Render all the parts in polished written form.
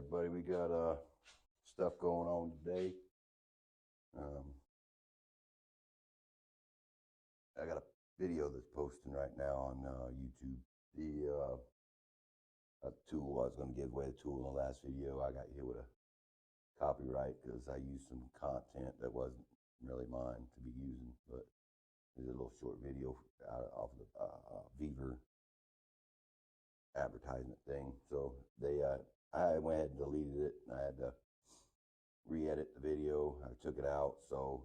everybody, we got stuff going on today. I got a video that's posting right now on YouTube. The tool, I was going to give away the tool in the last video. I got hit with a copyright because I used some content that wasn't really mine to be using, but there's a little short video off of the Beaver advertisement thing. So I went ahead and deleted it. I had to re-edit the video. I took it out, so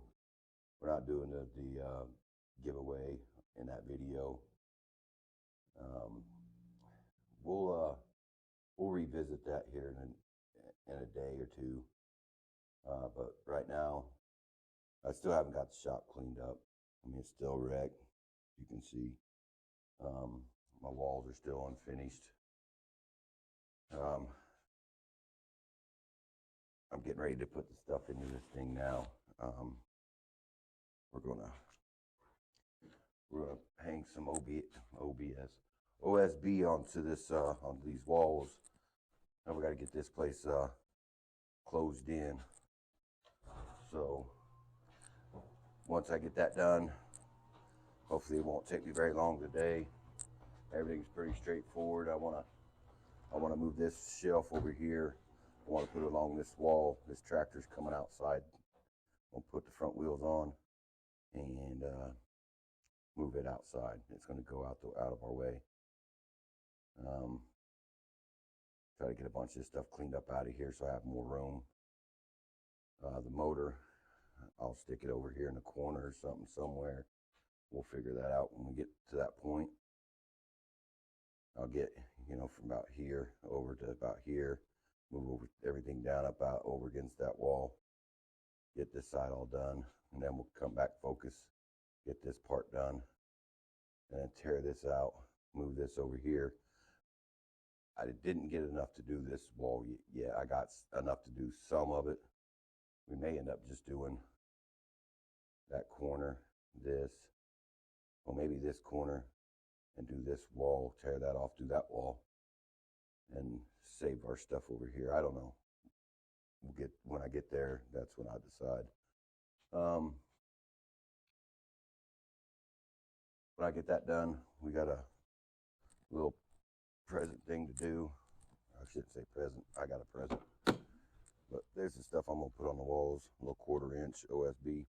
we're not doing the giveaway in that video. We'll revisit that here in a day or two. But right now, I still haven't got the shop cleaned up. I mean, it's still wrecked. You can see my walls are still unfinished. I'm getting ready to put the stuff into this thing now. We're gonna hang some OSB onto this onto these walls. Now we got to get this place closed in. So once I get that done, hopefully it won't take me very long today. Everything's pretty straightforward. I want to move this shelf over here. I want to put it along this wall. This tractor's coming outside. I'll put the front wheels on and move it outside. It's going to go out of our way. Try to get a bunch of this stuff cleaned up out of here so I have more room. The motor, I'll stick it over here in the corner or something somewhere. We'll figure that out when we get to that point. I'll get, from about here over to about here, move over everything down about over against that wall, get this side all done, and then we'll come back, focus, get this part done, and then tear this out, move this over here. I didn't get enough to do this wall yet. I got enough to do some of it. We may end up just doing that corner, this, or maybe this corner, and do this wall, tear that off, do that wall, and save our stuff over here. I don't know. When I get there, that's when I decide. When I get that done, we got a little present thing to do. I shouldn't say present. I got a present. But there's the stuff I'm going to put on the walls. A little 1/4 inch OSB.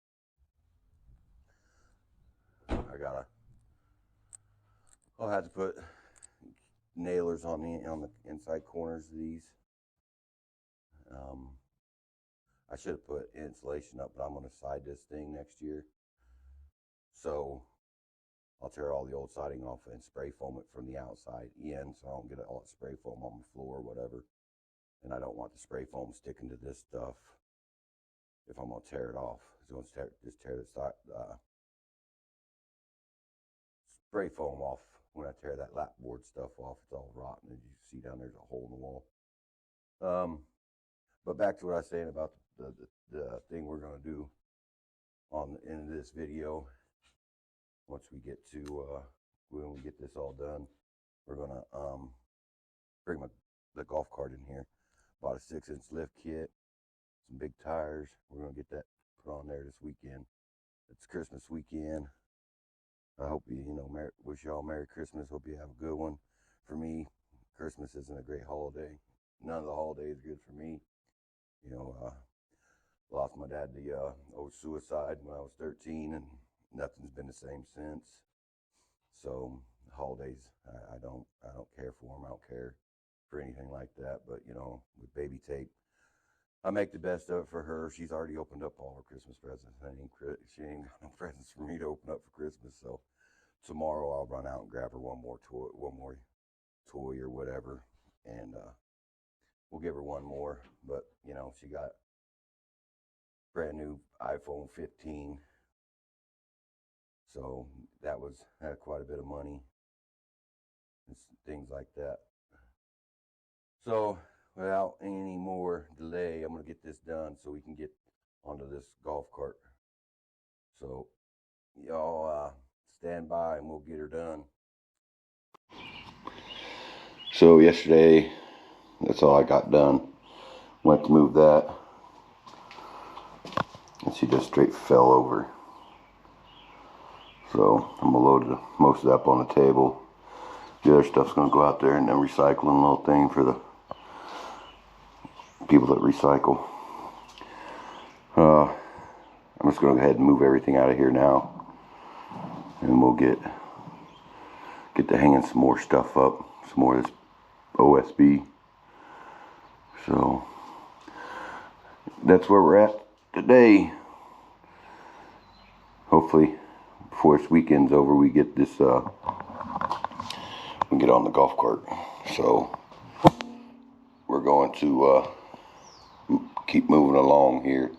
I'll have to put nailers on the inside corners of these. I should have put insulation up, but I'm going to side this thing next year. So I'll tear all the old siding off and spray foam it from the outside in, so I don't get all that spray foam on the floor or whatever. And I don't want the spray foam sticking to this stuff if I'm going to tear it off. So just tear the spray foam off. When I tear that lap board stuff off, it's all rotten. As you see down there's a hole in the wall. But back to what I was saying about the thing we're going to do on the end of this video. Once we get to when we get this all done, we're going to bring the golf cart in here. Bought a 6-inch lift kit, some big tires. We're going to get that put on there this weekend. It's Christmas weekend. I hope wish you all Merry Christmas. Hope you have a good one. For me, Christmas isn't a great holiday. None of the holidays are good for me. Lost my dad to suicide when I was 13, and nothing's been the same since. So holidays, I don't care for them. I don't care for anything like that. But with baby tape, I make the best of it for her. She's already opened up all her Christmas presents. She ain't got no presents for me to open up for Christmas. So tomorrow I'll run out and grab her one more toy or whatever, and we'll give her one more. But she got brand new iPhone 15. So that had quite a bit of money and things like that. So without any more delay, I'm going to get this done so we can get onto this golf cart. So y'all stand by and we'll get her done. So yesterday, that's all I got done. Went to move that, and she just straight fell over. So I'm gonna load most of that up on the table. The other stuff's gonna go out there in the recycling little thing for the people that recycle. I'm just gonna go ahead and move everything out of here now, and we'll get to hanging some more stuff up, some more of this OSB. So that's where we're at today. Hopefully before this weekend's over we get this we get on the golf cart. So we're going to keep moving along here.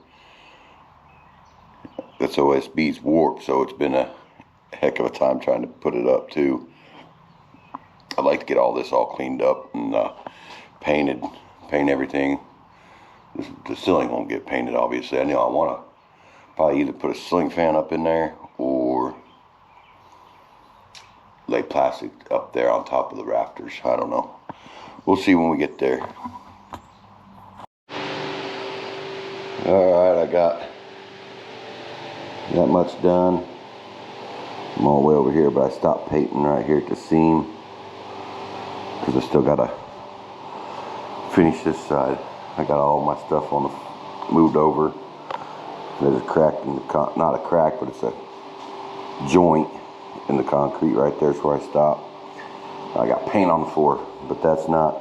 This OSB's warped, so it's been a heck of a time trying to put it up too. I'd like to get all this all cleaned up and paint everything. The ceiling won't get painted, obviously. I know I want to probably either put a ceiling fan up in there or lay plastic up there on top of the rafters. I don't know. We'll see when we get there. Alright, I got that much done. I'm all the way over here, but I stopped painting right here at the seam because I still gotta finish this side. I got all my stuff moved over. There's a crack in the not a crack, but it's a joint in the concrete right there. Is where I stopped. I got paint on the floor, but that's not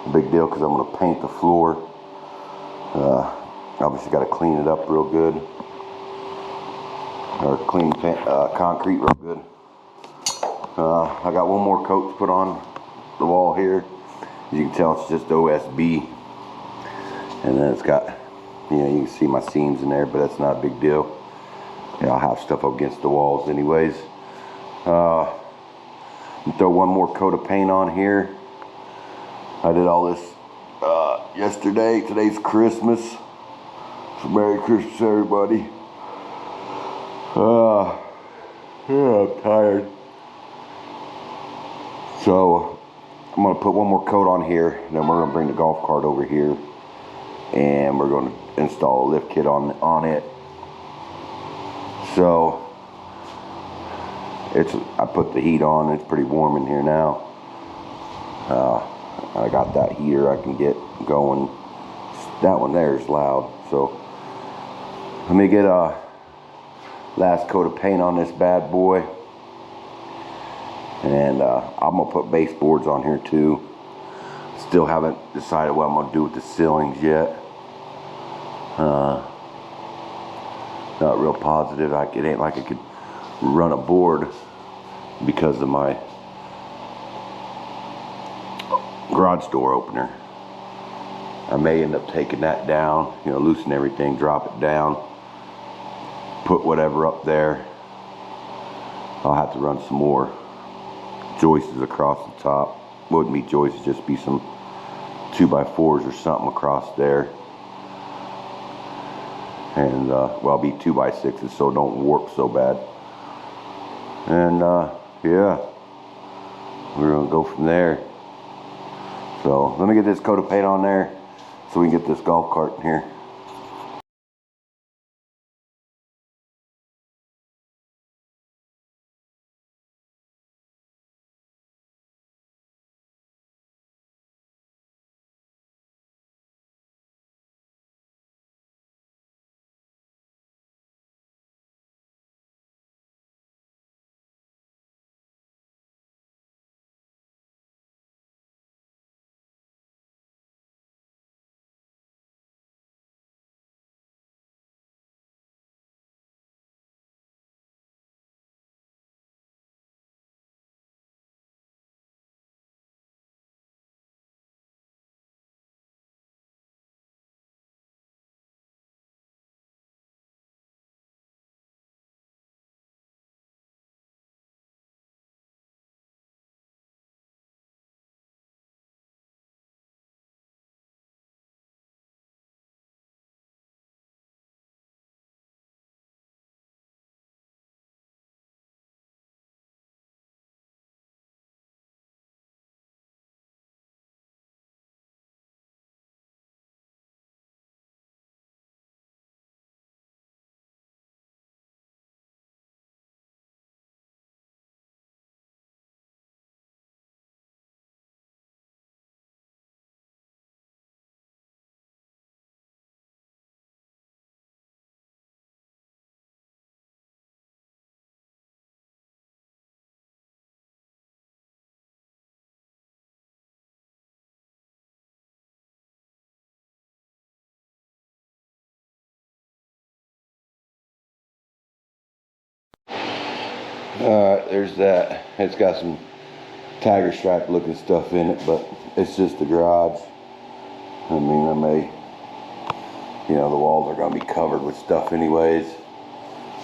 a big deal because I'm gonna paint the floor. Obviously, got to clean it up real good, or clean concrete real good. I got one more coat to put on the wall here. As you can tell, it's just OSB, and then it's got, you can see my seams in there, but that's not a big deal. I'll have stuff up against the walls anyways. Throw one more coat of paint on here. I did all this yesterday. Today's Christmas. So Merry Christmas, everybody. Yeah, I'm tired. So I'm gonna put one more coat on here, and then we're gonna bring the golf cart over here, and we're gonna install a lift kit on it. So I put the heat on. It's pretty warm in here now. I got that heater I can get going. That one there is loud. So let me get a last coat of paint on this bad boy, and I'm gonna put baseboards on here too. Still haven't decided what I'm gonna do with the ceilings yet. Not real positive. It ain't like I could run a board because of my garage door opener. I may end up taking that down, loosen everything, drop it down, put whatever up there. I'll have to run some more joists across the top. Wouldn't be joists, just be some 2x4s or something across there. And well, be 2x6s so it don't warp so bad. And yeah, we're gonna go from there. So let me get this coat of paint on there so we can get this golf cart in here. Alright, there's that. It's got some tiger stripe looking stuff in it, but it's just the garage. I mean, I may, you know, the walls are going to be covered with stuff anyways.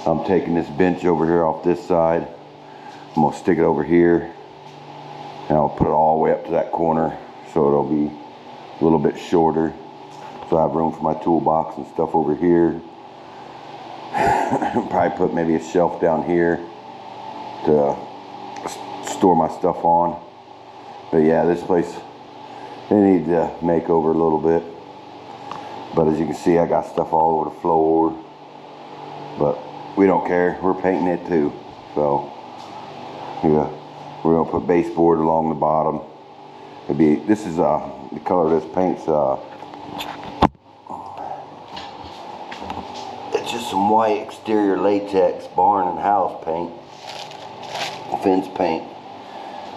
I'm taking this bench over here off this side. I'm going to stick it over here, and I'll put it all the way up to that corner so it'll be a little bit shorter. So I have room for my toolbox and stuff over here. Probably put maybe a shelf down here to store my stuff on. But yeah, this place, they need to make over a little bit. But as you can see, I got stuff all over the floor. But we don't care, we're painting it too. So yeah, we're gonna put baseboard along the bottom. It'd be, this is the color of this paint's it's just some white exterior latex barn and house paint, fence paint,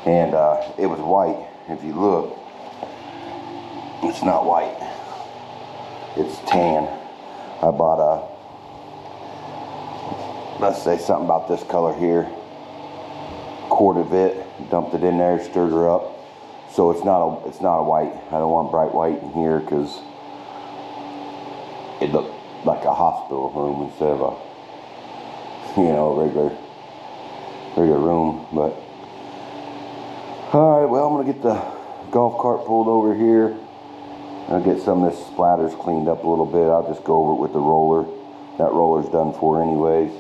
and it was white. If you look, it's not white, it's tan. I bought let's say something about this color here, quartered it, dumped it in there, stirred her up. So it's not a white. I don't want bright white in here because it looked like a hospital room instead of a, you know, regular room. But all right, well, I'm gonna get the golf cart pulled over here. I'll get some of this splatters cleaned up a little bit. I'll just go over it with the roller. That roller's done for anyways.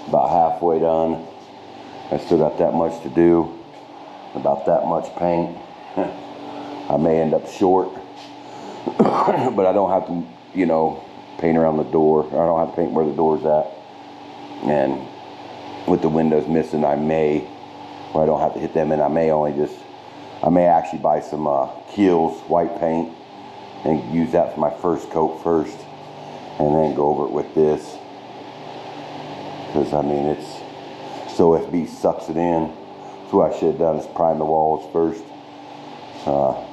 About halfway done. I still got that much to do. About that much paint. I may end up short, but I don't have to, you know, paint around the door. I don't have to paint where the door's at. And with the windows missing, I may, or I don't have to hit them, and I may actually buy some Kiehl's white paint and use that for my first coat first, and then go over it with this. Because I mean, it's so OSB sucks it in. So what I should have done is prime the walls first.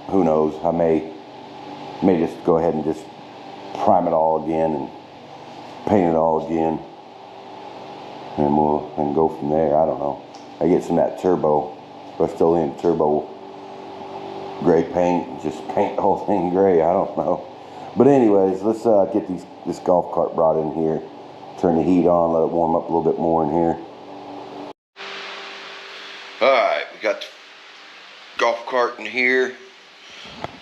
Who knows? I may just go ahead and just prime it all again and paint it all again, and we'll go from there. I don't know. I get some of that turbo, Rust-Oleum turbo gray paint, just paint the whole thing gray. I don't know. But anyways, let's get this golf cart brought in here. Turn the heat on, let it warm up a little bit more in here. Alright, we got the golf cart in here.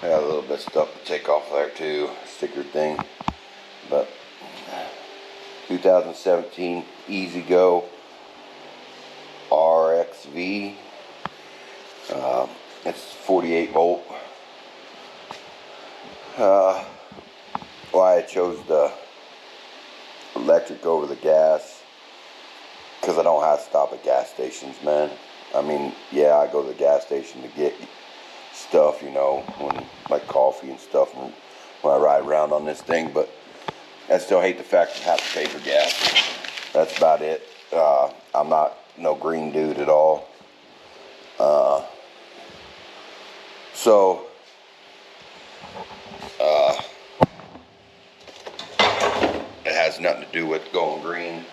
I got a little bit of stuff to take off there too, sticker thing. But 2017 EZ-GO RXV. It's 48 volt. Why I chose the electric over the gas, because I don't have to stop at gas stations, man. I mean, yeah, I go to the gas station to get stuff, you know, like coffee and stuff, when I ride around on this thing, but I still hate the fact that I have to pay for gas. That's about it. I'm not no green dude at all. It has nothing to do with going green.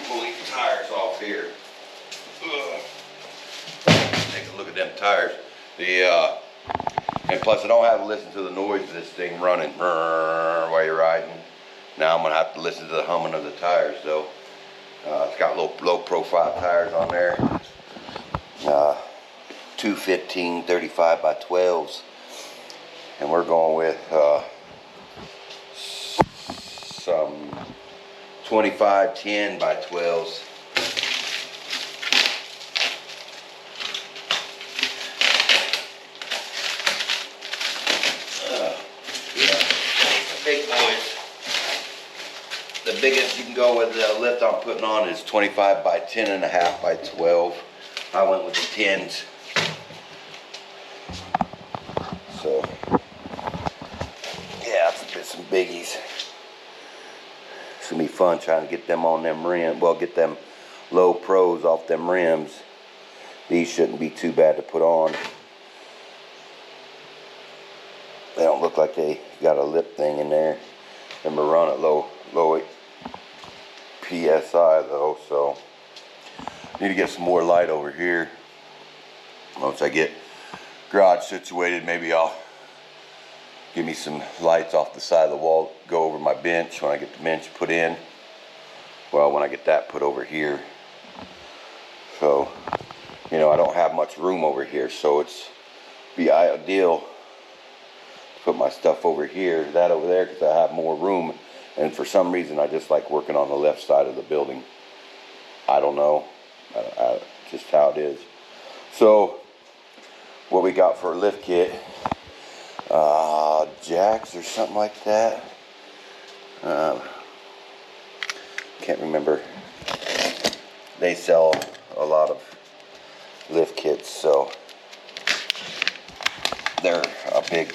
Pull these tires off here. Take a look at them tires. And plus I don't have to listen to the noise of this thing running while you're riding. Now I'm gonna have to listen to the humming of the tires though. It's got low profile tires on there. 215 35 by 12s. And we're going with some 25 10 by 12s. Yeah, big boys. The biggest you can go with the lift I'm putting on is 25 by 10.5 by 12. I went with the 10s. So yeah, it's some biggies. It's gonna be fun trying to get them on them rims. Well, get them low pros off them rims. These shouldn't be too bad to put on. They don't look like they got a lip thing in there. Remember, run it low PSI though, so need to get some more light over here. Once I get garage situated, maybe I'll give me some lights off the side of the wall, go over my bench when I get the bench put in. Well, when I get that put over here. So, you know, I don't have much room over here, so it's be ideal to put my stuff over here, that over there, because I have more room. And for some reason, I just like working on the left side of the building. I don't know, just how it is. So, what we got for a lift kit, jacks or something like that. Can't remember. They sell a lot of lift kits, so they're a big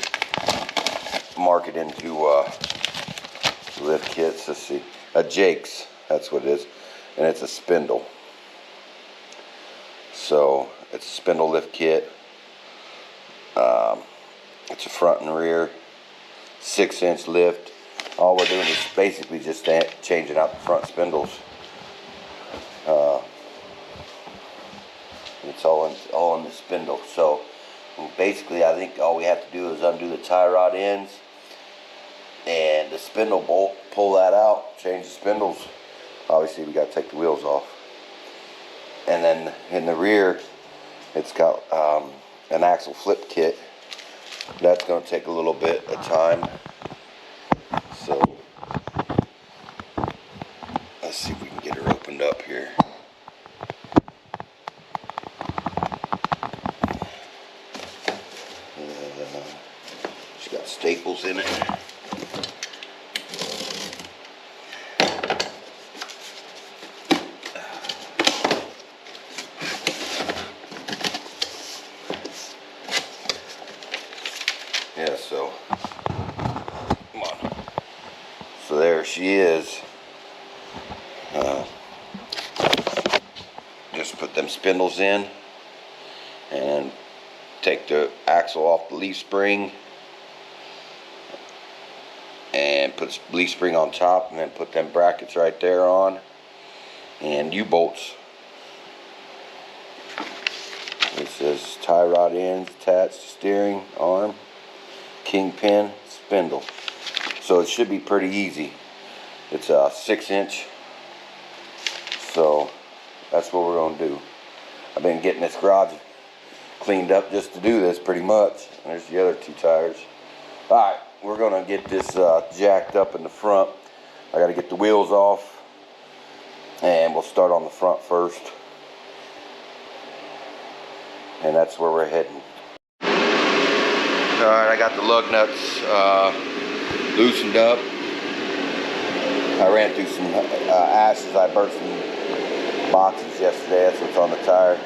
market into lift kits. Let's see, a Jake's, that's what it is, and it's a spindle. So it's a spindle lift kit. It's a front and rear 6-inch lift. All we're doing is basically just changing out the front spindles. It's all in the spindle. So basically, I think all we have to do is undo the tie rod ends and the spindle bolt. Pull that out, change the spindles. Obviously, we got to take the wheels off. And then in the rear, it's got an axle flip kit. That's going to take a little bit of time. So let's see if we can get her opened up here. She's got staples in it. Yeah, so come on. So there she is. Just put them spindles in and take the axle off the leaf spring and put the leaf spring on top, and then put them brackets right there on, and U-bolts. It says tie rod ends attached to steering arm, kingpin, spindle. So it should be pretty easy. It's a 6-inch, so that's what we're going to do. I've been getting this garage cleaned up just to do this pretty much. And there's the other 2 tires. Alright, we're going to get this jacked up in the front. I got to get the wheels off, and we'll start on the front first. And that's where we're heading. Alright, I got the lug nuts loosened up. I ran through some ashes. I burnt some boxes yesterday. That's what's on the tire.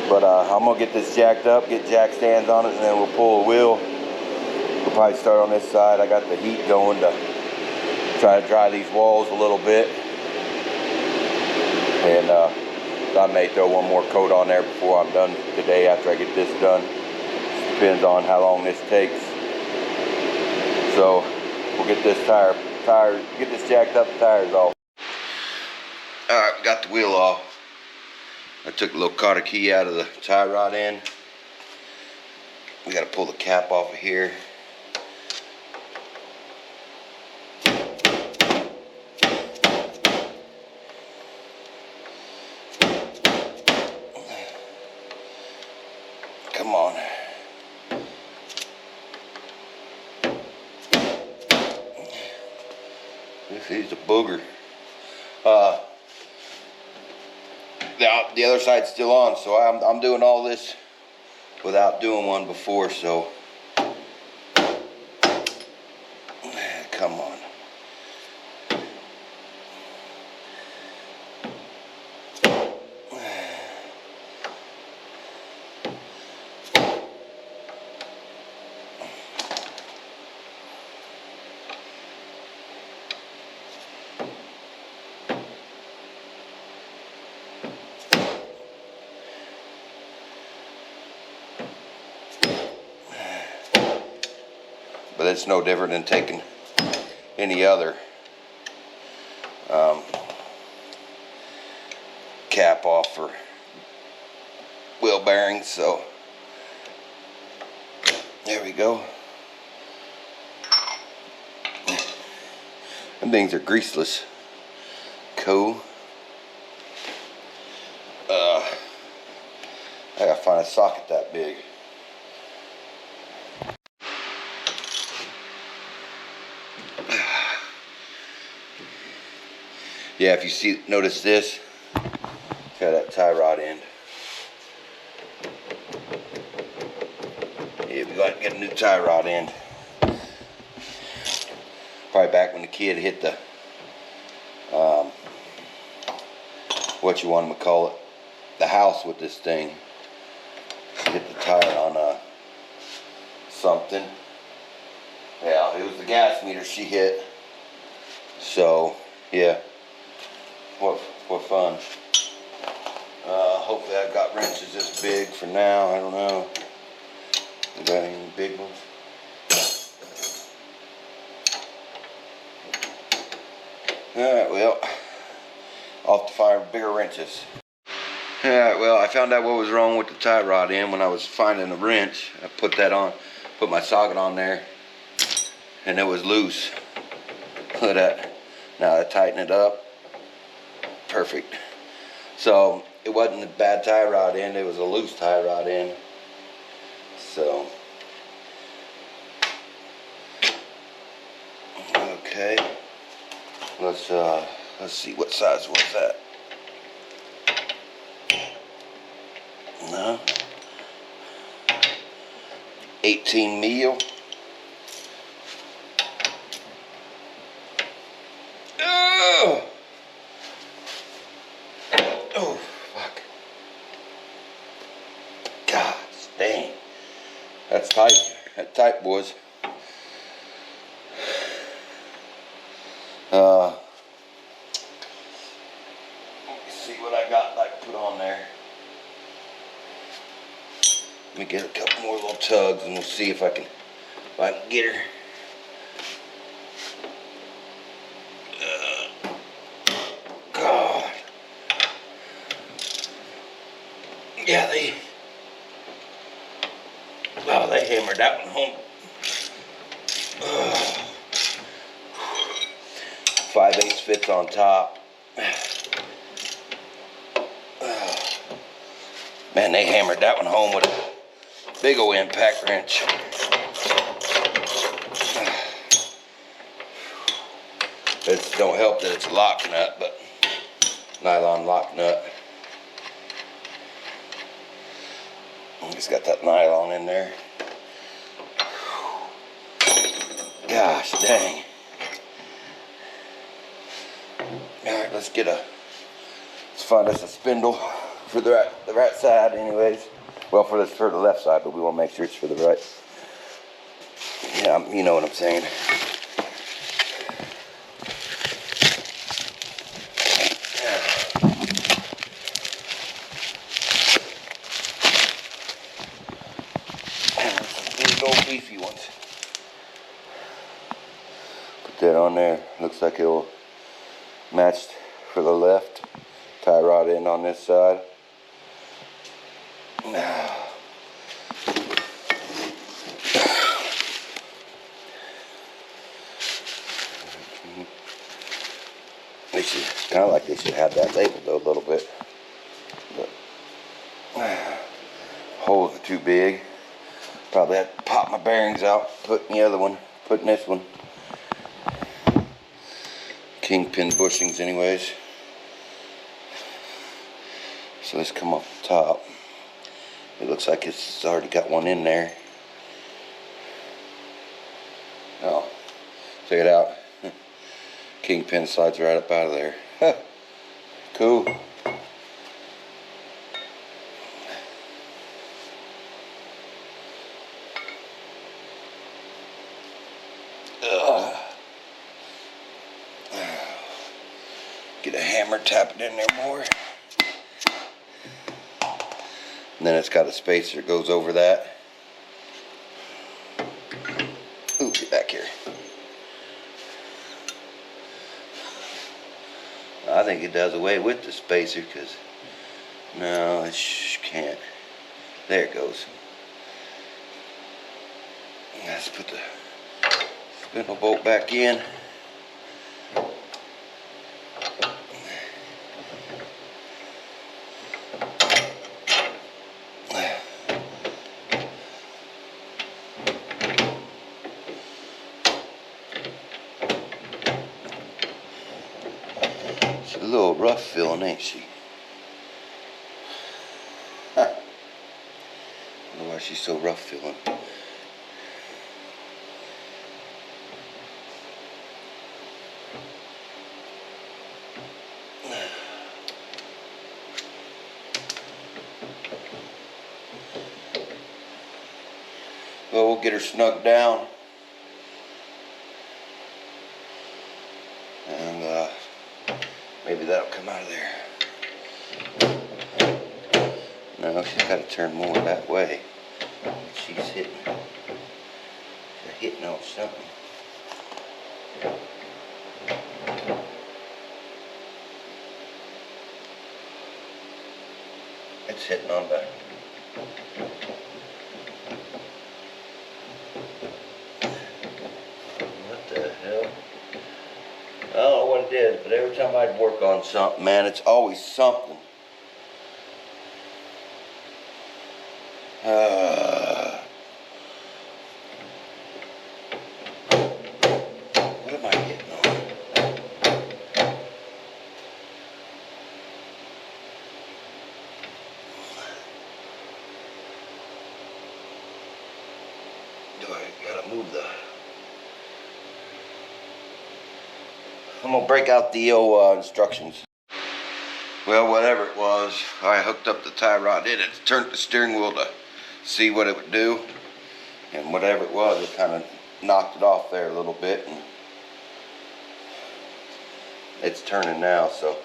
But I'm going to get this jacked up, get jack stands on it, and then we'll pull a wheel. We'll probably start on this side. I got the heat going to try to dry these walls a little bit. And I may throw one more coat on there before I'm done today, after I get this done. Just depends on how long this takes. So we'll get this get this jacked up, the tires off. Alright, we got the wheel off. I took a little cotter key out of the tie rod end. We got to pull the cap off of here. Come on. This is a booger. The other side's still on, so I'm doing all this without doing one before, so come on. But it's no different than taking any other cap off for wheel bearings, so there we go. Them things are greaseless. Cool. I gotta find a socket that big. Yeah, if you notice this, got that tie rod end. Yeah, we got to get a new tie rod end. Probably back when the kid hit the, what you want him to call it, the house with this thing. Hit the tire on something. Yeah, it was the gas meter she hit. So, yeah. What fun. Hopefully I've got wrenches this big for now. I don't know. You got any big ones? Alright, well, I'll have to find bigger wrenches. Alright, well, I found out what was wrong with the tie rod end when I was finding the wrench. I put that on, put my socket on there, and it was loose. Look at that. Now I tighten it up. Perfect. So it wasn't a bad tie rod end, it was a loose tie rod end. So okay, let's see, what size was that? No, 18 mil. Oh, fuck. God dang. That's tight. That's tight, boys. Let me see what I got I can put on there. Let me get a couple more little tugs and we'll see if I can get her. God. Yeah, they hammered that one home. 5/8 fits on top. Man, they hammered that one home with a big old impact wrench. It don't help that it's a lock nut, but nylon lock nut. It's got that nylon in there. Gosh dang. Alright, let's find us a spindle for the right side anyways. Well, for the left side, but we want to make sure it's for the right. Yeah, you know what I'm saying. Big old beefy ones. Put that on there. Looks like it'll match for the left. Tie rod end on this side. It's kind of like they should have that labeled though a little bit. But holes are too big. Probably have to pop my bearings out, putting this one. Kingpin bushings anyways. So let's come off the top. It looks like it's already got one in there. Oh, check it out. Kingpin slides right up out of there. Huh. Cool. Get a hammer, tap it in there more. And then it's got a spacer that goes over that. Ooh, get back here. I think it does away with the spacer because No, it can't. There it goes. Let's put the spindle bolt back in. She's a little rough feeling, ain't she? I don't know why she's so rough feeling. Well, we'll get her snugged down. And maybe that'll come out of there. No, she's got to turn more that way. She's hitting on something. It's hitting on that. What the hell? I don't know what it is, but every time I'd work on something, man, it's always something. What am I getting on? Do I gotta move the... I'm gonna break out the instructions. Well, whatever it was, I hooked up the tie rod in it, turned the steering wheel to see what it would do, and whatever it was, it kind of knocked it off there a little bit, and it's turning now, so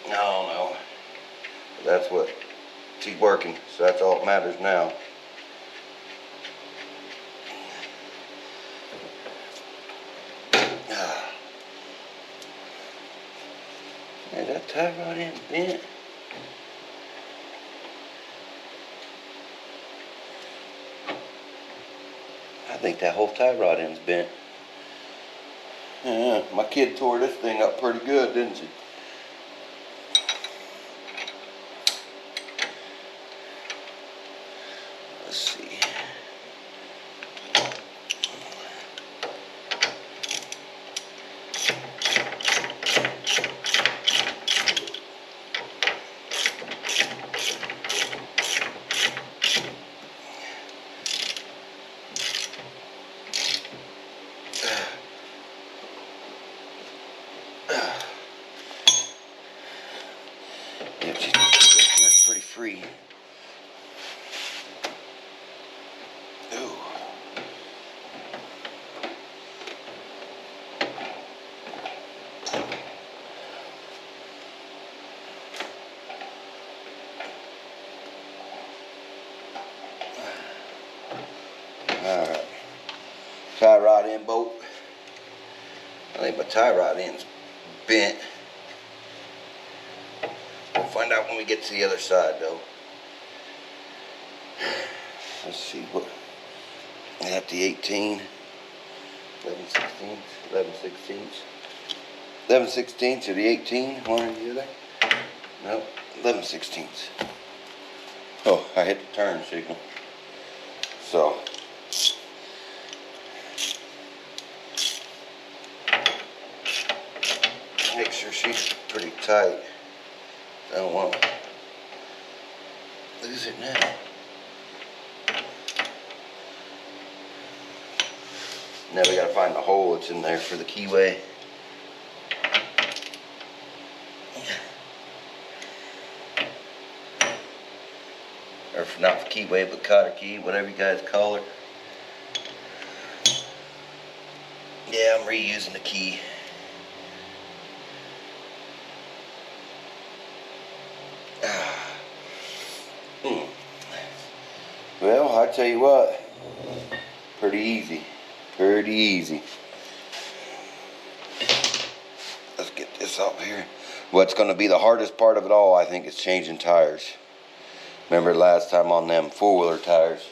I don't know. That's what, she's working, so that's all that matters now. Hey, that tie rod end bent. I think that whole tie rod end's bent. Yeah, my kid tore this thing up pretty good, didn't she? Let's see. Yeah, she's pretty free. Ooh. Alright. Tie rod end bolt. I think my tie rod end's bent. We'll find out when we get to the other side though. Let's see what I got the 18, 11 16ths or the 18, one or the other. No, 11 16ths. Oh, I hit the turn signal. So make sure she's pretty tight. I don't want to lose it now. Now we gotta find the hole that's in there for the keyway. Or not for keyway, but cotter key, whatever you guys call it. Yeah, I'm reusing the key. Well, I tell you what, pretty easy. Pretty easy. Let's get this up here. What's going to be the hardest part of it all, I think, is changing tires. Remember last time on them four-wheeler tires?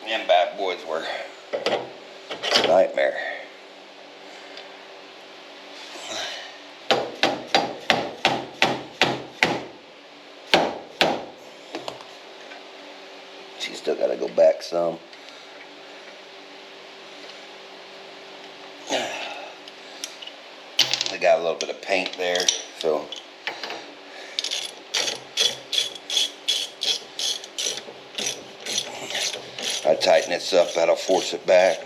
Them bad boys were a nightmare. She's still got to go back some. I got a little bit of paint there, so I tighten this up, that'll force it back.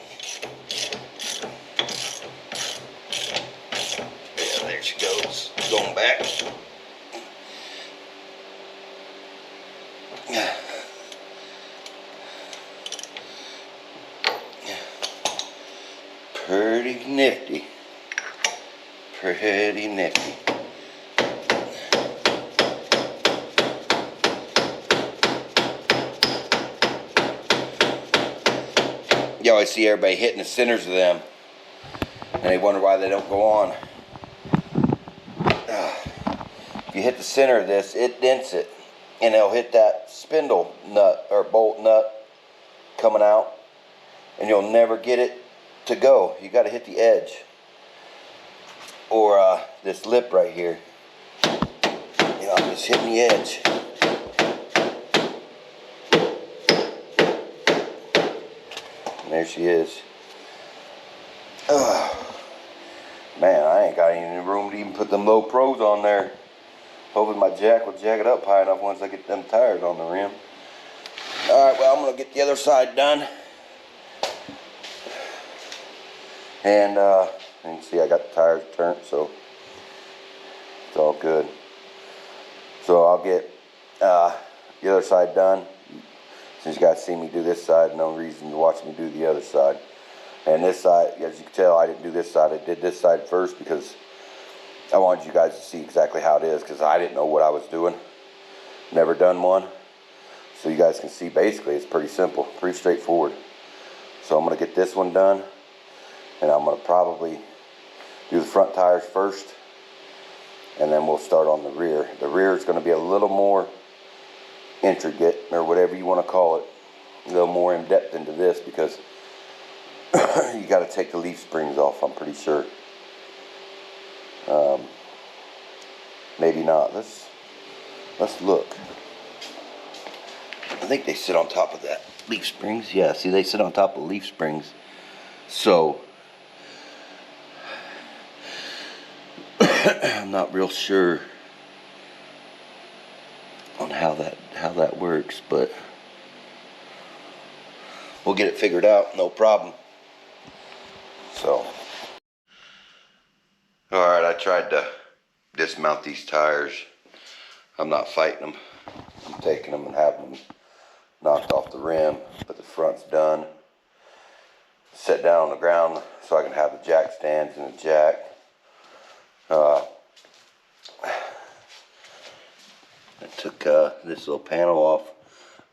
Yeah, there she goes, going back. Pretty nifty. Pretty nifty. You always see everybody hitting the centers of them, and they wonder why they don't go on. If you hit the center of this, it dents it, and it'll hit that spindle nut or bolt nut coming out, and you'll never get it to go. You got to hit the edge, or this lip right here. You know, I'm just hitting the edge. And there she is. Man, I ain't got any room to even put them low pros on there. Hopefully my jack will jack it up high enough once I get them tires on the rim. Alright, well, I'm going to get the other side done. And you can see I got the tires turned, so it's all good. So I'll get the other side done. Since you guys see me do this side, no reason to watch me do the other side. And this side, as you can tell, I didn't do this side. I did this side first because I wanted you guys to see exactly how it is, because I didn't know what I was doing. Never done one. So you guys can see basically it's pretty simple, pretty straightforward. So I'm going to get this one done, and I'm going to probably do the front tires first, and then we'll start on the rear. The rear is going to be a little more intricate, or whatever you want to call it, a little more in depth into this, because you got to take the leaf springs off, I'm pretty sure. Maybe not. Let's look. I think they sit on top of that leaf springs. Yeah, see, they sit on top of leaf springs. So I'm not real sure on how that works, but we'll get it figured out, no problem. So, alright, I tried to dismount these tires. I'm not fighting them. I'm taking them and having them knocked off the rim, but the front's done. Set down on the ground so I can have the jack stands and the jack. I took this little panel off.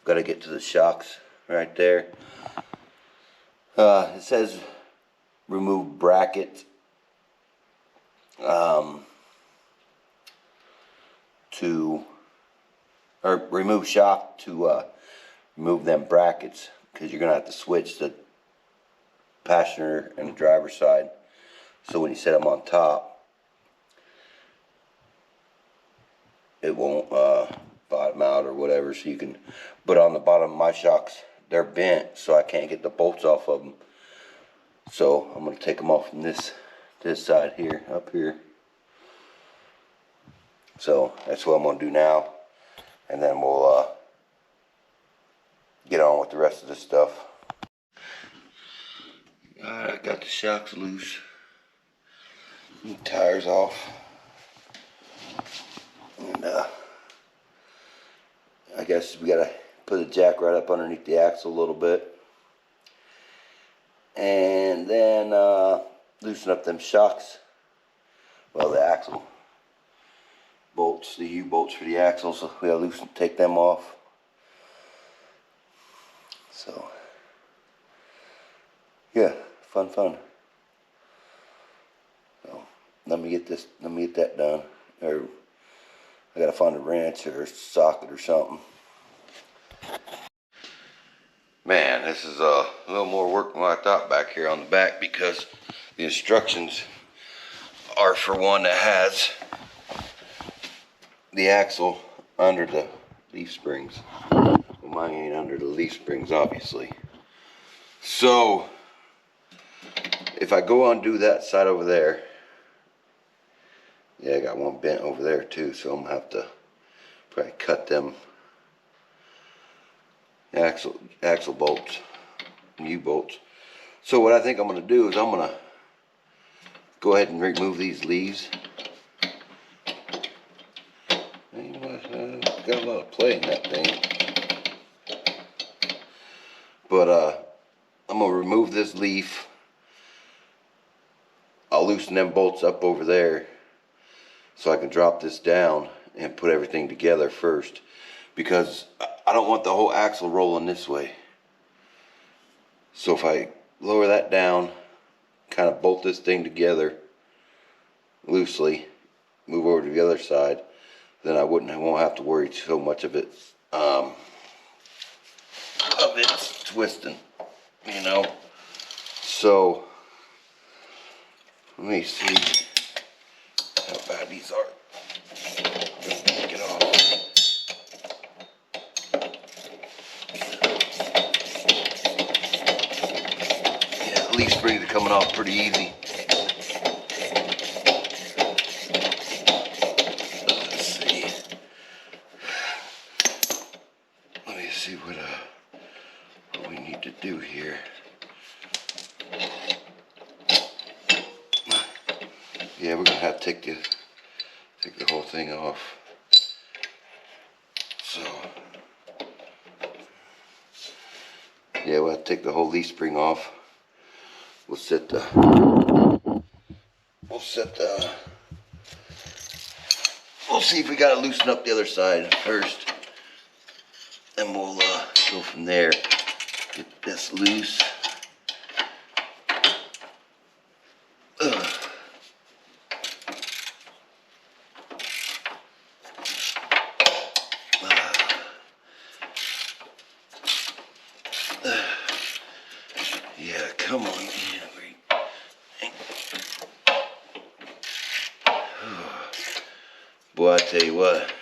Got to get to the shocks right there. It says remove bracket or remove shock to remove them brackets, because you're gonna have to switch the passenger and the driver's side. So when you set them on top, it won't bottom out or whatever. So you can, but on the bottom of my shocks, they're bent, so I can't get the bolts off of them. So I'm gonna take them off from this side here, up here. So that's what I'm gonna do now, and then we'll get on with the rest of this stuff. Alright, I got the shocks loose. The tires off. And I guess we gotta put the jack right up underneath the axle a little bit. And then loosen up them shocks. Well, the axle bolts, the U-bolts for the axle, so we gotta take them off. So, yeah, fun. So, let me get that done. or I gotta find a wrench or a socket or something. Man, this is a little more work than what I thought back here on the back, because the instructions are for one that has the axle under the leaf springs. Well, mine ain't under the leaf springs, obviously. So if I go undo that side over there, yeah, I got one bent over there too, so I'm gonna have to probably cut them axle bolts, U-bolts. So what I think I'm gonna do is I'm gonna go ahead and remove these leaves. And you know what, got a lot of play in that thing. But I'm gonna remove this leaf. I'll loosen them bolts up over there so I can drop this down and put everything together first, because I don't want the whole axle rolling this way. So if I lower that down, kind of bolt this thing together loosely, move over to the other side, then I won't have to worry so much of it twisting, you know. So let me see how bad these are. Take it off. Yeah, the leaf springs are coming off pretty easy. Let's see. Let me see what we need to do here. Yeah, we're gonna have to take the whole thing off. So yeah, we'll have to take the whole leaf spring off. We'll see if we gotta loosen up the other side first, and we'll go from there. Get this loose. Yeah, come on. Boy, I tell you what,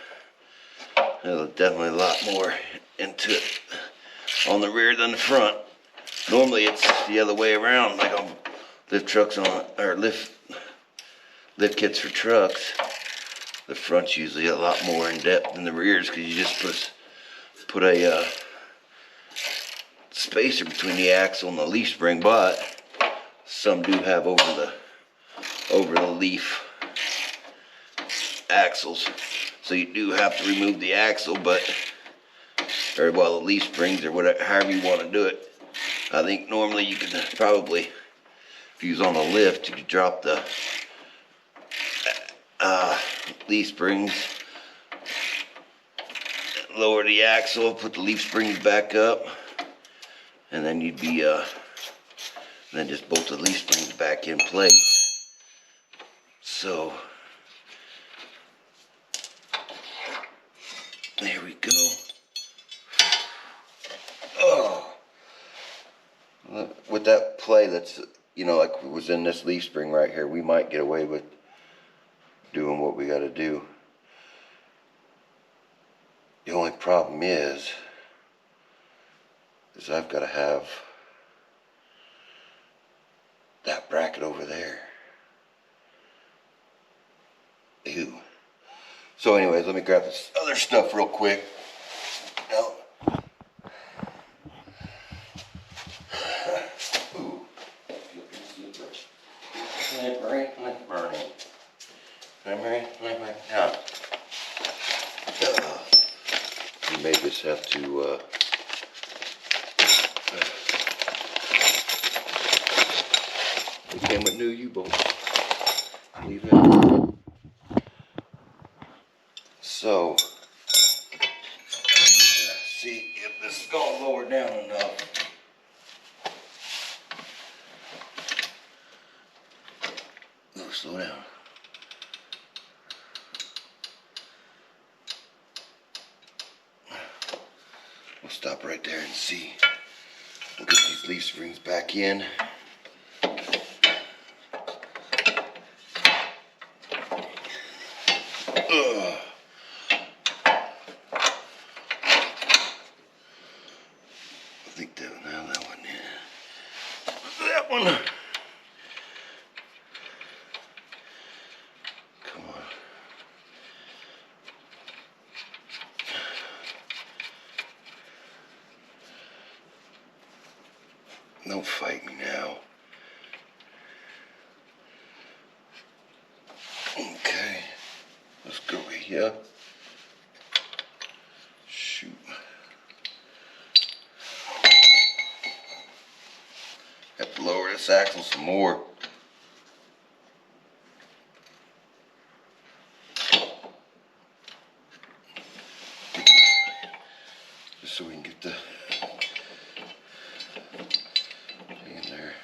there's definitely a lot more into it on the rear than the front. Normally it's the other way around, like on lift trucks or lift kits for trucks. The front's usually a lot more in depth than the rears, because you just put a spacer between the axle and the leaf spring, but some do have over the leaf axles, so you do have to remove the axle, the leaf springs, or whatever, however you want to do it. I think normally you could probably, if you was on a lift, you could drop the leaf springs, lower the axle, put the leaf springs back up, and then you'd be then just bolt the leaf springs back in place. So there we go. Oh, with that play that's, like was in this leaf spring right here, we might get away with doing what we got to do. The only problem is I've got to have that bracket over there. Ew. So anyways, let me grab this other stuff real quick. Now, ooh, you may just have to it came with new U-bolts. Leave it. So see if this is going lower down enough. No, slow down. We'll stop right there and see. We'll get these leaf springs back in. Ugh. I think that one, yeah. That one. Come on. Don't fight me now. Okay. Let's go here. Shoot. Have to lower this axle some more. Just so we can get the thing in there.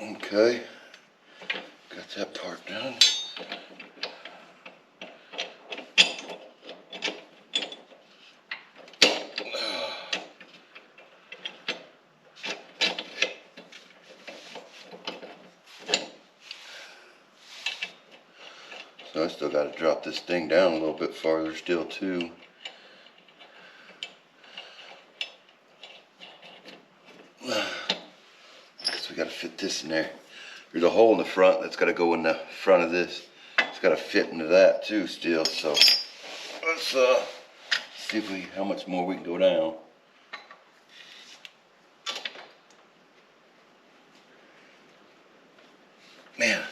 Okay. Got that part done. So I still got to drop this thing down a little bit farther still too. So we got to fit this in there. There's a hole in the front that's got to go in the front of this. It's got to fit into that too still. So let's see if how much more we can go down. Man.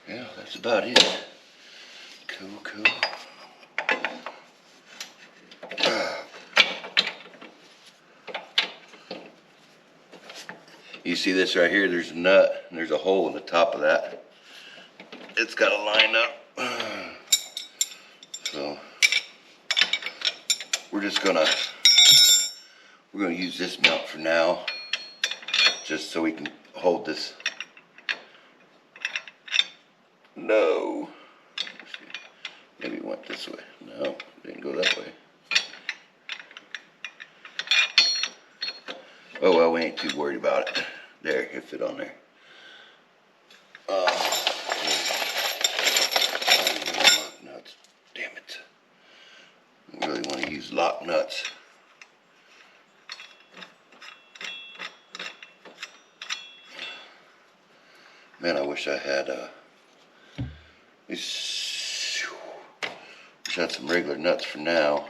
Yeah, that's about it. Cool. You see this right here? There's a nut and there's a hole in the top of that. It's got to line up. So we're gonna use this mount for now, just so we can hold this. No. Maybe it went this way. No, it didn't go that way. Oh well, we ain't too worried about it. There, it fit on there. Lock nuts. Damn it. I really want to use lock nuts. Man, I wish I had wish I had some regular nuts for now.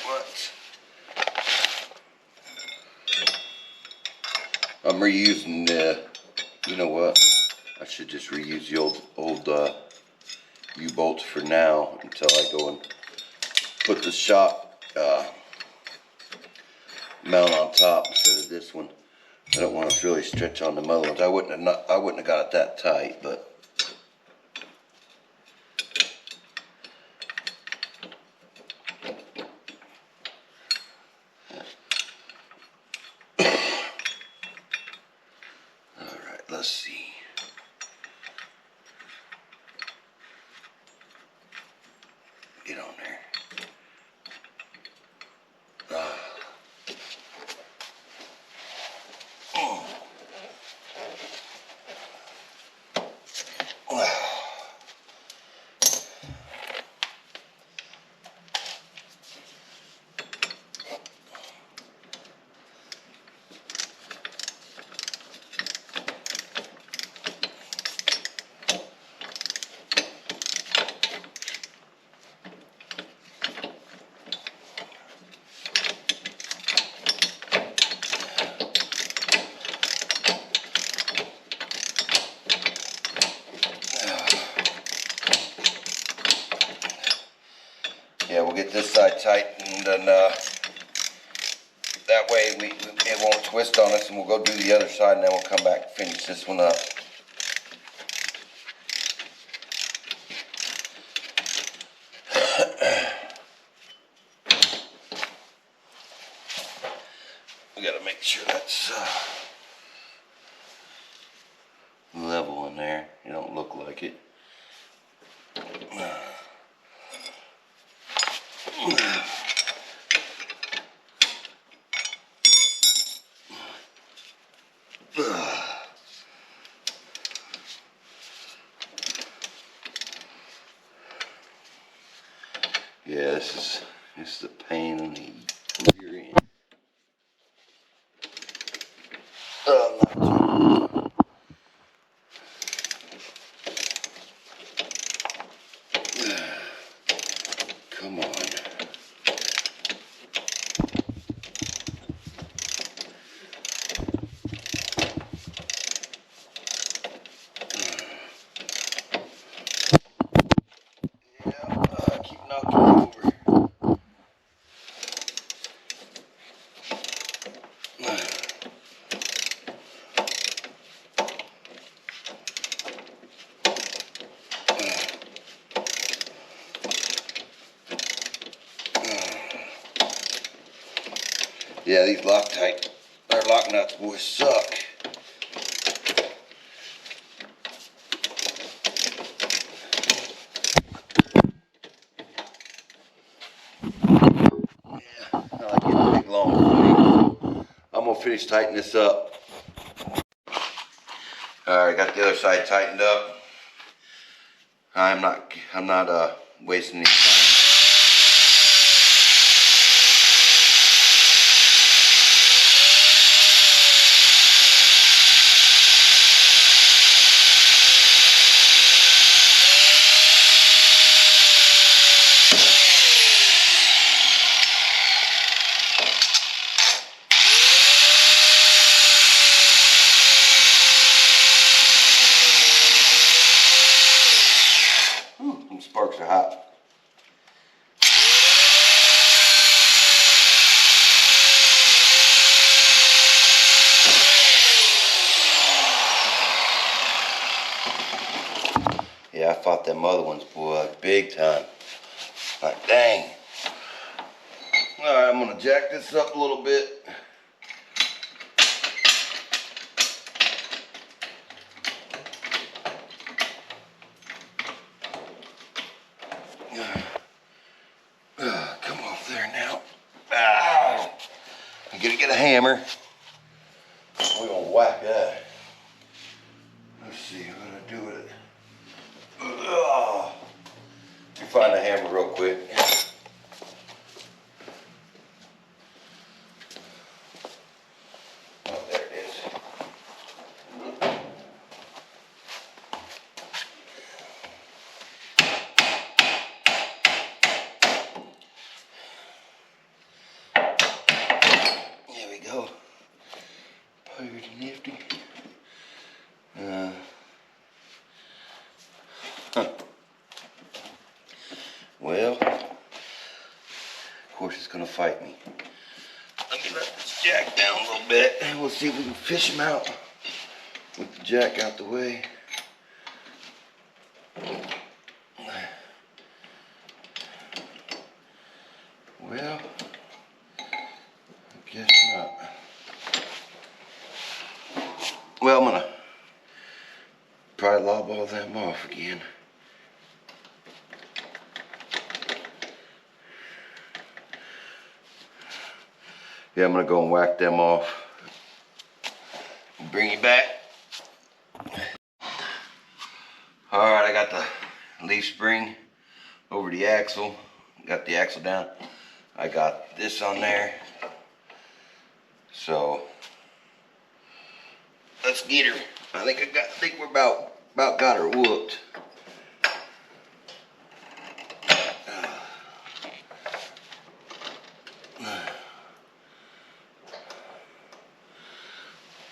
What? I'm reusing the, you know what? I should just reuse the old U-bolts for now until I go and put the shock mount on top instead of this one. I don't want to really stretch on the other ones. I wouldn't have got it that tight, but all right. Let's see. Get on there. Yeah, we'll get this side tightened, and that way it won't twist on us, and we'll go do the other side, and then we'll come back and finish this one up. We gotta make sure that's level in there. You don't Yeah, this is the pain in the rear end. Come on. Keep knocking over. Yeah, these lock nuts, boys, suck. Yeah, I like getting big long swings. I'm gonna finish tightening this up. Alright, got the other side tightened up. I'm not wasting any time. Them sparks are hot. Yeah, I fought them other ones, boy, like big time. Like, dang. Alright, I'm gonna jack this up a little bit. Come off there now. Ow. I'm gonna get a hammer. We're gonna whack that. Let's see what I do with it. Let me find a hammer real quick. Oh, there it is. There we go. Pretty nifty. Well, of course it's gonna fight me. Let me let this jack down a little bit and we'll see if we can fish him out with the jack out the way. Well, I guess not. Well, I'm gonna probably lob all them off again. Yeah, I'm gonna go and whack them off. Bring you back. Alright, I got the leaf spring over the axle. Got the axle down. I got this on there. So let's get her. I think we're about got her whooped.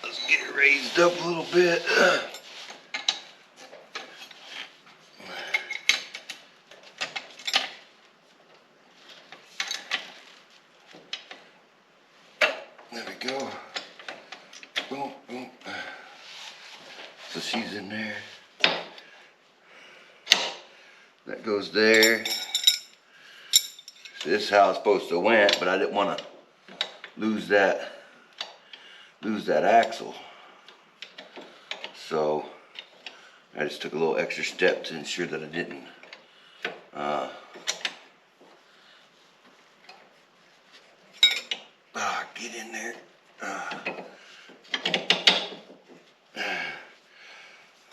Let's get her raised up a little bit. There we go. Boom, boom. So she's in there. That goes there. So this is how it's supposed to went, but I didn't want to lose that axle. So I just took a little extra step to ensure that I didn't get in there.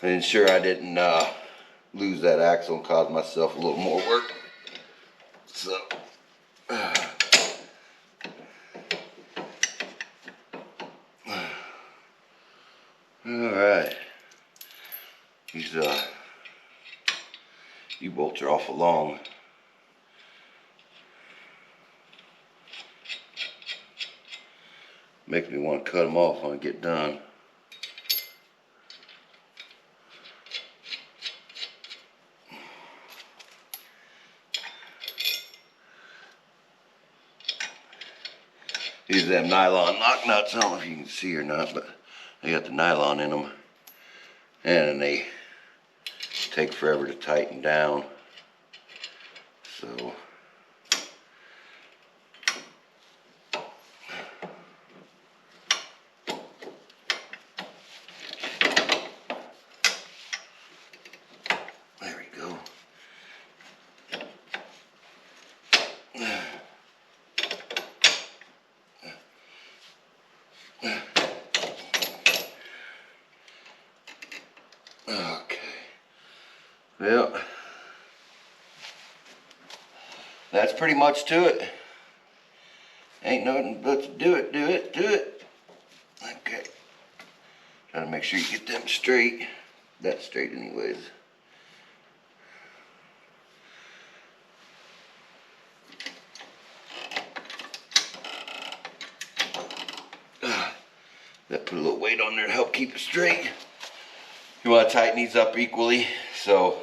I ensure I didn't lose that axle and cause myself a little more work. So bolts are awful long. Makes me want to cut them off when I get done. These are them nylon lock nuts. I don't know if you can see or not, but they got the nylon in them. And they take forever to tighten down. So there we go. Okay. Well, that's pretty much to it. Ain't nothing but to do it. Okay. Trying to make sure you get them straight. That's straight anyways. That put a little weight on there to help keep it straight. You want to tighten these up equally, so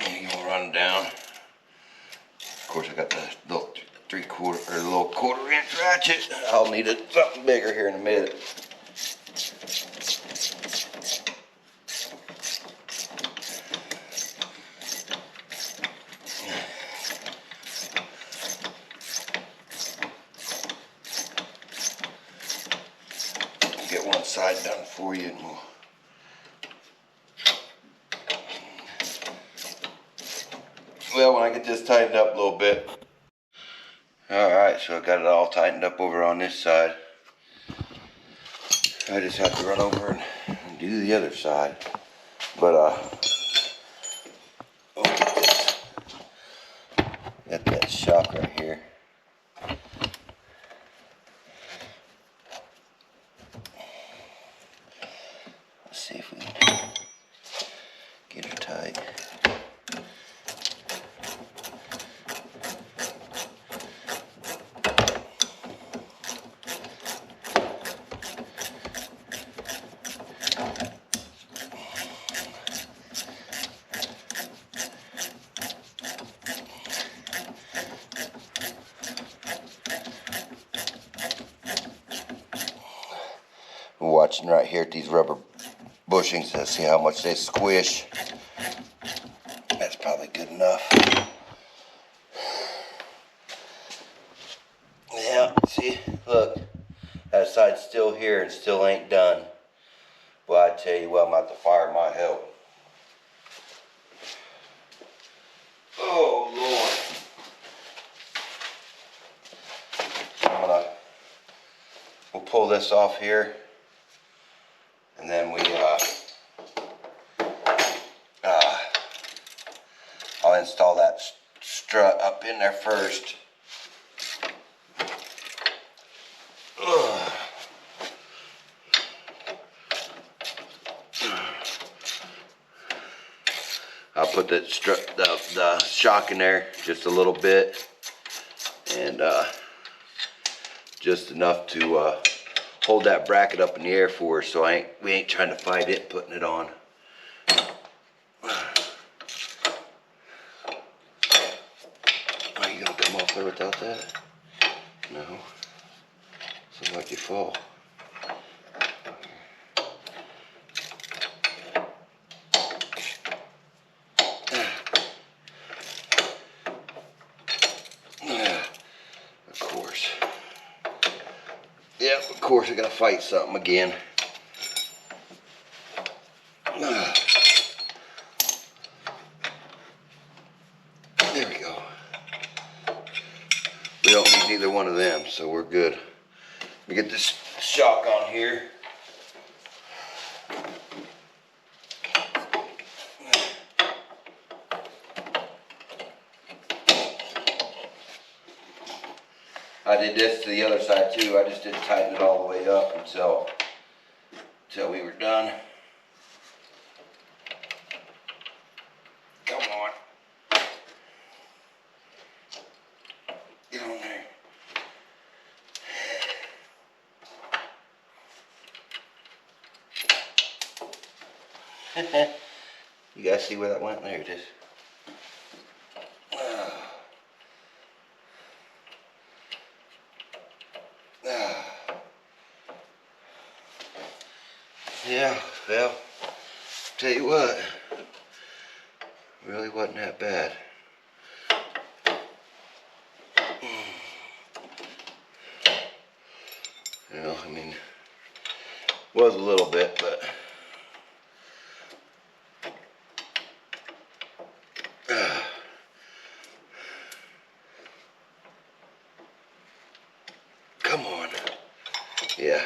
you're gonna run them down. Of course, I got the little 3/4 or the little 1/4 inch ratchet. I'll need something bigger here in a minute. Get one side done for you, and well, when I get this tightened up a little bit. Alright, so I got it all tightened up over on this side. I just have to run over and do the other side. But I'll get this. Got that shock right here. Let's see if we can get her tight. We're watching right here at these rubber bushings to see how much they squish. That's probably good enough. Yeah, see, look, that side's still here and still ain't done. Well, I tell you what, I'm about to fire my help. Oh, Lord. We'll pull this off here. And then I'll install that strut up in there first. I'll put the strut, the shock in there just a little bit, and just enough to hold that bracket up in the air for us, so we ain't trying to fight it putting it on. Are you gonna come off there without that? No. Seems like you fall. Of course. Yep, of course I gotta fight something again. There we go. We don't need neither one of them, so we're good. Let me get this shock on here. I did this to the other side too. I just didn't tighten it all the way up until we were done. You guys see where that went? There it is. Yeah, well, tell you what, really wasn't that bad. You know, I mean, was a little bit, but come on. Yeah.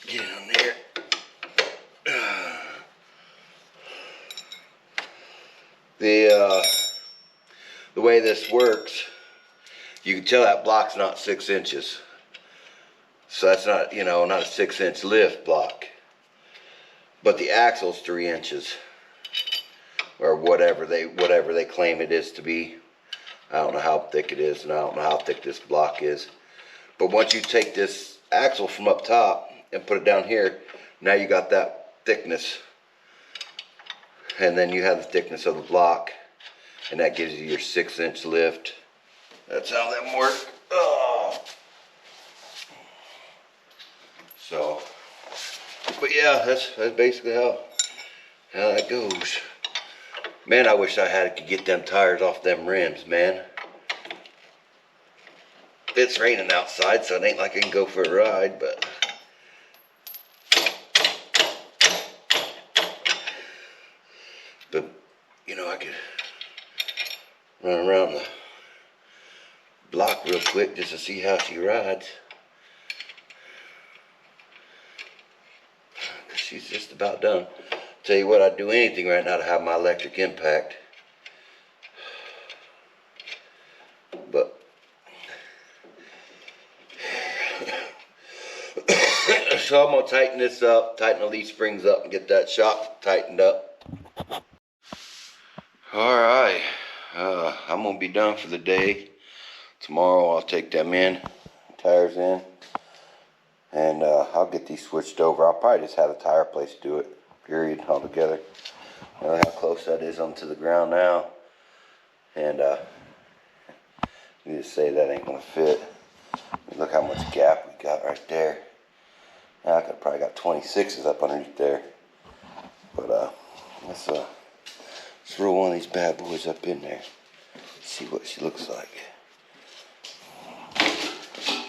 Get in there. The way this works, you can tell that block's not 6 inches. So that's not, you know, not a 6-inch lift block. But the axle's 3 inches. Or whatever they claim it is to be. I don't know how thick it is, and I don't know how thick this block is. But once you take this axle from up top and put it down here, now you got that thickness. And then you have the thickness of the block, and that gives you your 6-inch lift. That's how them work. Oh. So, but yeah, that's basically how that goes. Man, I wish I could get them tires off them rims, man. It's raining outside, so it ain't like I can go for a ride, but you know, I could run around the block real quick just to see how she rides. She's just about done. Tell you what, I'd do anything right now to have my electric impact. But so I'm gonna tighten this up, tighten the leaf springs up, and get that shock tightened up. Alright, I'm gonna be done for the day. Tomorrow I'll take them in, tires in, and I'll get these switched over. I'll probably just have a tire place do it, period, altogether. You know how close that is onto the ground now. And you just say that ain't gonna fit. Look how much gap we got right there. Now I could probably got 26s up underneath there. But let's throw one of these bad boys up in there. See what she looks like.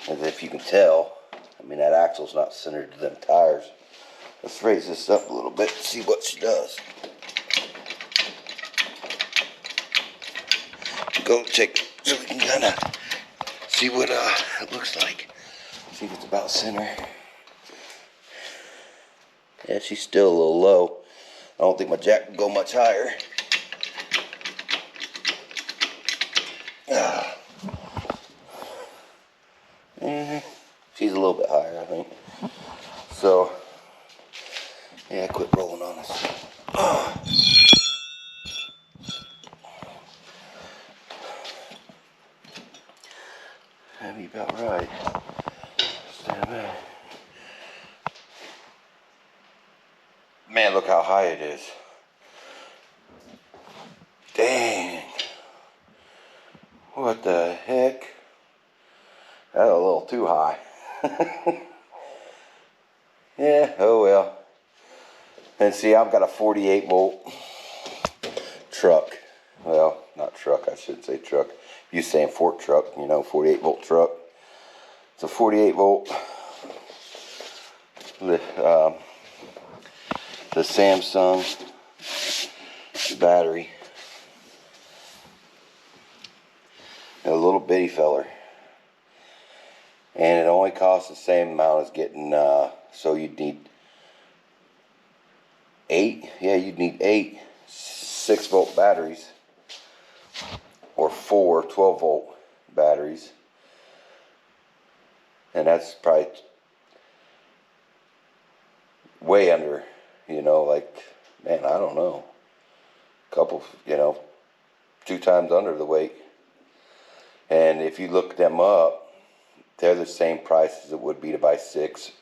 As if you can tell, I mean, that axle's not centered to them tires. Let's raise this up a little bit and see what she does. Go check so we can kind of see what it looks like. See if it's about center. Yeah, she's still a little low. I don't think my jack can go much higher. She's a little bit higher, I think. So, yeah, quit rolling on us. That'd be about right. Stand back. Man, look how high it is. Dang. What the heck? That's a little too high. Yeah, oh well. And see, I've got a 48 volt truck. Well, not truck, I shouldn't say truck. You saying fork truck, you know, 48 volt truck. It's a 48 volt. The Samsung battery. A little bitty feller. And it only costs the same amount as getting, so you'd need 8, yeah, you'd need 8 6-volt batteries, or 4 12-volt batteries, and that's probably way under, you know, like, man, I don't know, a couple, you know, 2 times under the weight. And if you look them up, they're the same price as it would be to buy 6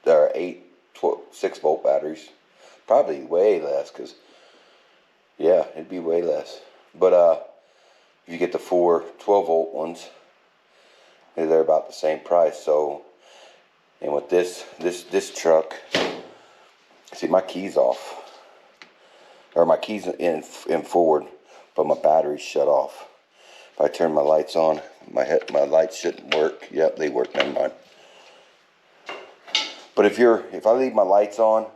or 8 6-volt batteries. Probably way less, because yeah, it'd be way less. But if you get the 4 12-volt ones, they're about the same price. So, and with this truck, see, my key's off, or my key's in forward, but my battery's shut off. If I turn my lights on, my lights shouldn't work. Yep, they work. Never mind. But if I leave my lights on,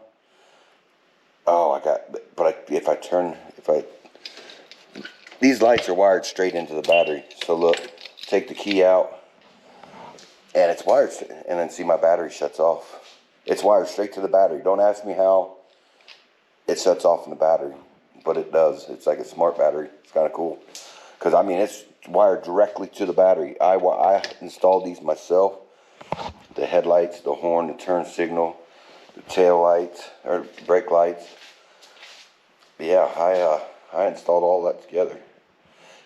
these lights are wired straight into the battery. So look, take the key out, and it's wired, and then see, my battery shuts off. It's wired straight to the battery. Don't ask me how it shuts off in the battery, but it does. It's like a smart battery. It's kind of cool, because I mean, it's wired directly to the battery. I installed these myself. The headlights, the horn, the turn signal, the tail lights, or brake lights. Yeah, I installed all that together.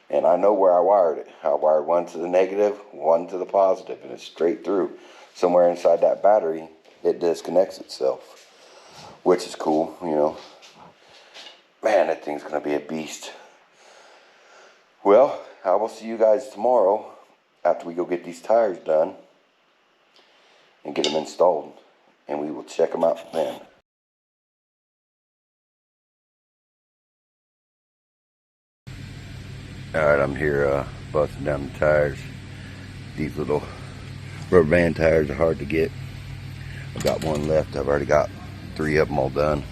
And I know where I wired it. I wired one to the negative, one to the positive, and it's straight through. Somewhere inside that battery, it disconnects itself, which is cool, you know. Man, that thing's going to be a beast. Well, I will see you guys tomorrow after we go get these tires done and get them installed, and we will check them out then. Alright, I'm here busting down the tires. These little rubber band tires are hard to get. I've got one left. I've already got 3 of them all done.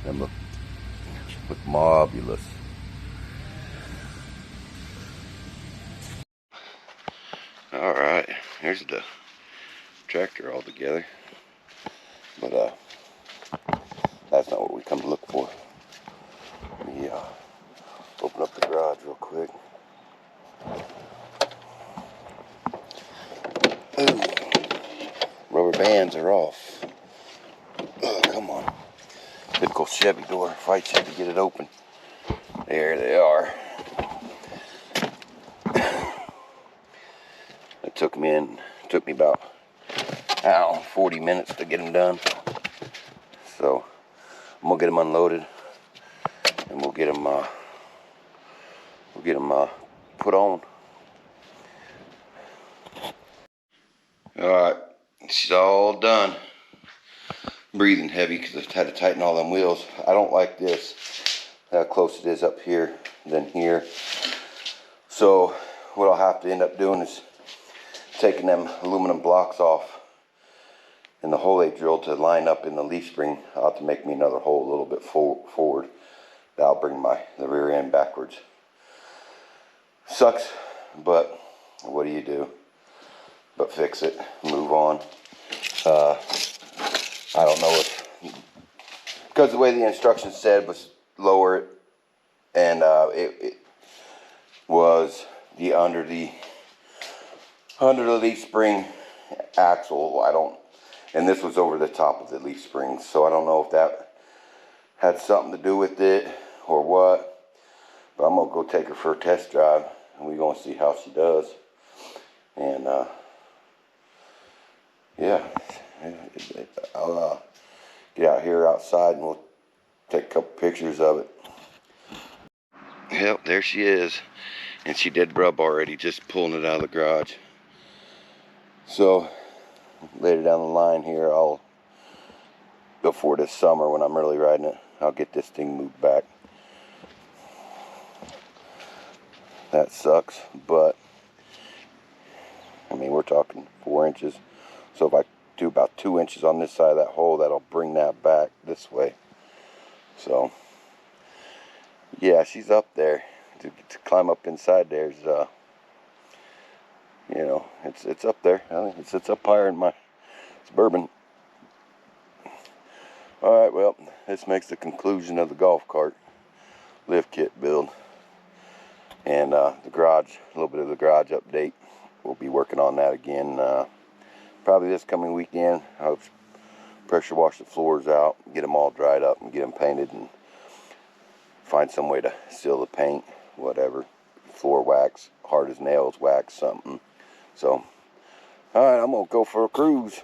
Them look marvelous. Alright, here's the tractor all together. But that's not what we come to look for. Let me open up the garage real quick. Ooh, rubber bands are off. Oh, come on. Typical Chevy door. Fights you to get it open. There they are. It took me about 40 minutes to get them done. So I'm gonna get them unloaded, and we'll get them put on. Alright, she's all done. Breathing heavy because I've had to tighten all them wheels. I don't like this, how close it is up here than here. So what I'll have to end up doing is taking them aluminum blocks off, and the hole they drilled to line up in the leaf spring. I'll have to make me another hole a little bit forward. That'll bring the rear end backwards. Sucks, but what do you do? But fix it, move on. I don't know if, because the way the instructions said was lower it, and it was under the leaf spring axle. And this was over the top of the leaf spring, so I don't know if that had something to do with it or what. But I'm gonna go take her for a test drive, and we're gonna see how she does. And yeah, I'll get out here outside and we'll take a couple pictures of it. Yep, there she is. And she did rub already, just pulling it out of the garage. So later down the line here, I'll before this summer when I'm really riding it, I'll get this thing moved back. That sucks, but I mean, we're talking 4 inches. So if I do about 2 inches on this side of that hole, that'll bring that back this way. So yeah, she's up there. To climb up inside there's you know, it's up there. I think it's up higher in my Suburban. Alright, well, this makes the conclusion of the golf cart lift kit build. And the garage, a little bit of the garage update. We'll be working on that again probably this coming weekend. I'll pressure wash the floors out, get them all dried up, and get them painted, and find some way to seal the paint, whatever. floor wax, hard as nails wax something. So, all right, I'm gonna go for a cruise.